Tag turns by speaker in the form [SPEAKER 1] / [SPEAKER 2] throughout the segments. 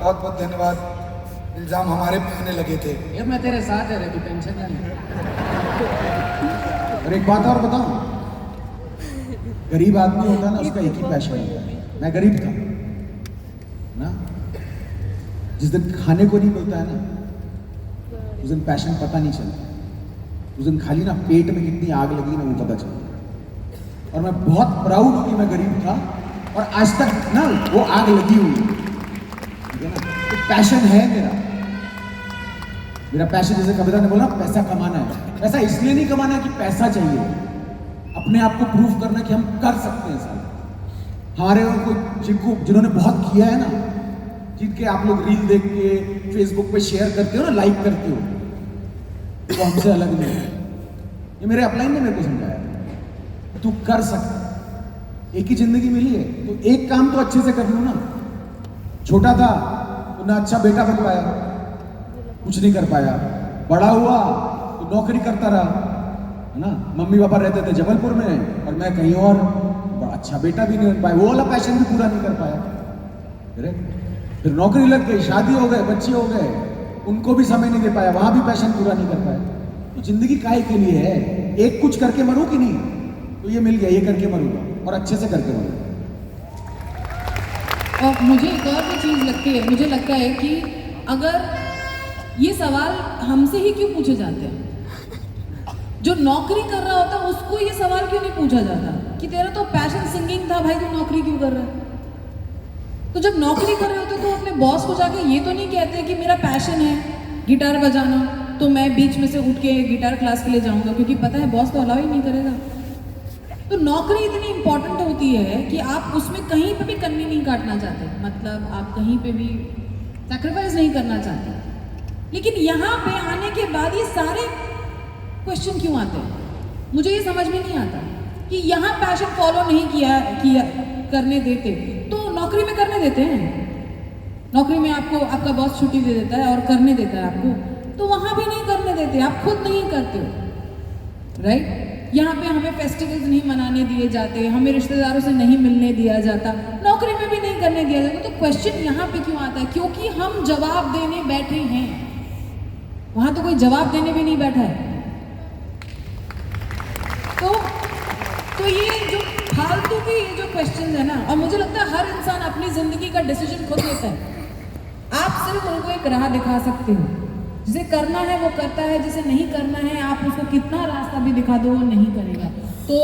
[SPEAKER 1] बहुत बहुत धन्यवाद। इल्जाम हमारे पे आने लगे थे।
[SPEAKER 2] ये मैं तेरे साथ है रे, तू टेंशन ना ले।
[SPEAKER 3] और एक बात और बताऊं, गरीब आदमी होता है ना, उसका एक ही पैशन होता है। मैं गरीब था ना, जिस दिन खाने को नहीं मिलता है ना, उस दिन पैशन पता नहीं चलता। उस दिन खाली ना पेट में कितनी आग लगी ना वो पता चलता। और मैं बहुत प्राउड हूं कि मैं गरीब था और आज तक ना वो आग लगी हुई है, ठीक है ना। तो पैशन है मेरा पैशन, जैसे कविता ने बोला पैसा कमाना है। पैसा इसलिए नहीं कमाना कि पैसा चाहिए, अपने आप को प्रूव करना कि हम कर सकते हैं साहब। हमारे जिन्होंने बहुत किया है ना, जिनके आप लोग रील देख के फेसबुक पे शेयर करते हो ना, लाइक करते हो, वो हमसे अलग नहीं है। ये मेरे अपलाइन ने मेरे को समझाया, तू कर सकता, एक ही जिंदगी मिली है तो एक काम तो अच्छे से कर लो ना। छोटा था तो ना अच्छा बेटा बन पाया, कुछ नहीं कर पाया। बड़ा हुआ तो नौकरी करता रहा, है ना। मम्मी पापा रहते थे जबलपुर में और मैं कहीं और, अच्छा बेटा भी नहीं बन पाया, वो वाला पैशन भी पूरा नहीं कर पाया। फिर नौकरी लग गई, शादी हो गए, बच्चे हो गए, उनको भी समय नहीं दे पाया, वहां भी पैशन पूरा नहीं कर पाया। तो जिंदगी काहे के लिए है? एक कुछ करके मरूं कि नहीं? तो ये मिल गया, ये करके मरूंगा और अच्छे से करके मरूंगा।
[SPEAKER 4] और मुझे एक और भी चीज़ लगती है, मुझे लगता है कि अगर ये सवाल हमसे ही क्यों पूछे जाते हैं, जो नौकरी कर रहा होता है उसको ये सवाल क्यों नहीं पूछा जाता कि तेरा तो पैशन सिंगिंग था भाई, तू नौकरी क्यों कर रहा है? तो जब नौकरी कर रहे होते तो अपने बॉस को जाके ये तो नहीं कहते कि मेरा पैशन है गिटार बजाना, तो मैं बीच में से उठ के गिटार क्लास के लिए जाऊंगा, क्योंकि पता है बॉस तो अलाउ ही नहीं करेगा। तो नौकरी इतनी इंपॉर्टेंट होती है कि आप उसमें कहीं पे भी कन्नी नहीं काटना चाहते, मतलब आप कहीं पे भी सैक्रिफाइस नहीं करना चाहते। लेकिन यहाँ पे आने के बाद ये सारे क्वेश्चन क्यों आते हैं, मुझे ये समझ में नहीं आता कि यहाँ पैशन फॉलो नहीं किया करने देते तो नौकरी में करने देते हैं। नौकरी में आपको आपका बॉस छुट्टी दे देता है और करने देता है आपको, तो वहाँ भी नहीं करने देते, आप खुद नहीं करते हो, राइट। यहाँ पे हमें फेस्टिवल्स नहीं मनाने दिए जाते, हमें रिश्तेदारों से नहीं मिलने दिया जाता, नौकरी में भी नहीं करने दिया जाता। तो क्वेश्चन यहाँ पे क्यों आता है? क्योंकि हम जवाब देने बैठे हैं, वहाँ तो कोई जवाब देने भी नहीं बैठा है। तो ये जो फालतू के ये जो क्वेश्चन है ना, और मुझे लगता है हर इंसान अपनी जिंदगी का डिसीजन खुद लेता है। आप सिर्फ उनको एक राह दिखा सकते हो, जिसे करना है वो करता है, जिसे नहीं करना है आप उसको कितना रास्ता भी दिखा दो वो नहीं करेगा। तो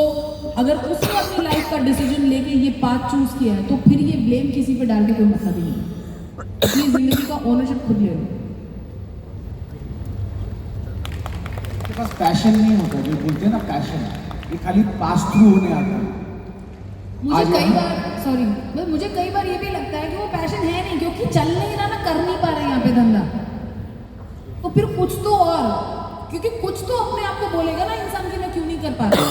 [SPEAKER 4] अगर उसने अपनी लाइफ का डिसीजन लेके ये पाथ चूज किया है तो फिर ये ब्लेम किसी पे डाल के कोई मतलब ही नहीं। अपनी जिंदगी का ओनरशिप खुद ले लो।
[SPEAKER 3] बस पैशन नहीं होता, जो बोलते हैं ना पैशन, ये खाली पास थ्रू होने आता है।
[SPEAKER 4] मुझे कई बार मुझे कई बार ये भी लगता है कि वो पैशन है नहीं, क्योंकि चल नहीं रहा ना, कर नहीं पा रहे यहाँ पे धंधा, तो फिर कुछ तो और, क्योंकि कुछ तो अपने आप को बोलेगा ना इंसान की मैं क्यों नहीं कर पा रहा।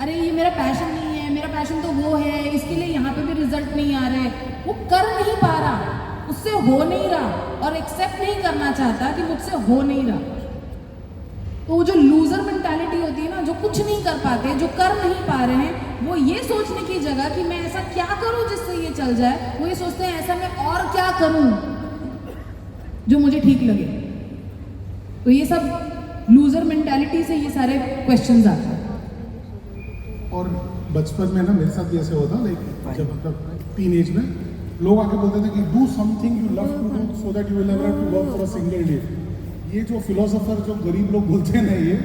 [SPEAKER 4] अरे ये मेरा पैशन नहीं है, मेरा पैशन तो वो है, इसके लिए यहाँ पे भी रिजल्ट नहीं आ रहे, वो कर नहीं पा रहा, उससे हो नहीं रहा और एक्सेप्ट नहीं करना चाहता कि मुझसे हो नहीं रहा। तो वो जो लूजर मेंटालिटी होती है ना, जो कुछ नहीं कर पाते, जो कर नहीं पा रहे हैं, वो ये सोचने की जगह कि मैं ऐसा क्या करूं जिससे ये चल जाए, वो ये सोचते हैं ऐसा मैं और क्या करूं जो मुझे ठीक लगे। तो ये सब लूजर मेंटालिटी से ये सारे क्वेश्चंस आते हैं।
[SPEAKER 5] और बचपन में ना मेरे साथ भी ऐसे होता, लाइक जब मतलब टीन एज में लोग आके बोलते थे कि do something you love to do so that you will never have to work for a single day. ये जो फिलोसोफर जो गरीब लोग बोलते हैं ना, ये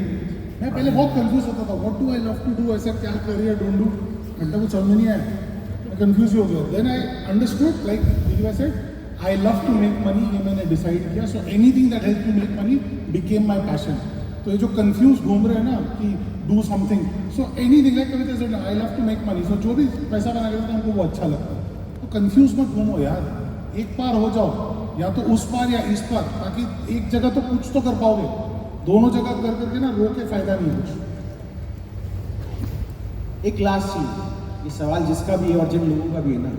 [SPEAKER 5] मैं पहले बहुत कंफ्यूज होता था, what do I love to do, ऐसा क्या करियर डोंट डू, घंटा कुछ समझ में नहीं आया, मैं कंफ्यूज हो गया। Then I understood, like I said I love to make money, ये मैंने डिसाइड किया। So anything that help to make money became my passion. तो ये जो कंफ्यूज घूम रहे हैं ना कि do something, so anything like Kavita said I love to make money, so जो भी पैसा बना के देता है हमको वो अच्छा लगता है। तो कंफ्यूज मत घूमो यार, एक पार हो जाओ, या तो उस पार या इस पार, ताकि एक जगह तो कुछ तो कर पाओगे, दोनों जगह कर करके ना रो के फायदा नहीं कुछ।
[SPEAKER 3] एक लास्ट चीज, ये सवाल जिसका भी है और जिन लोगों का भी है ना,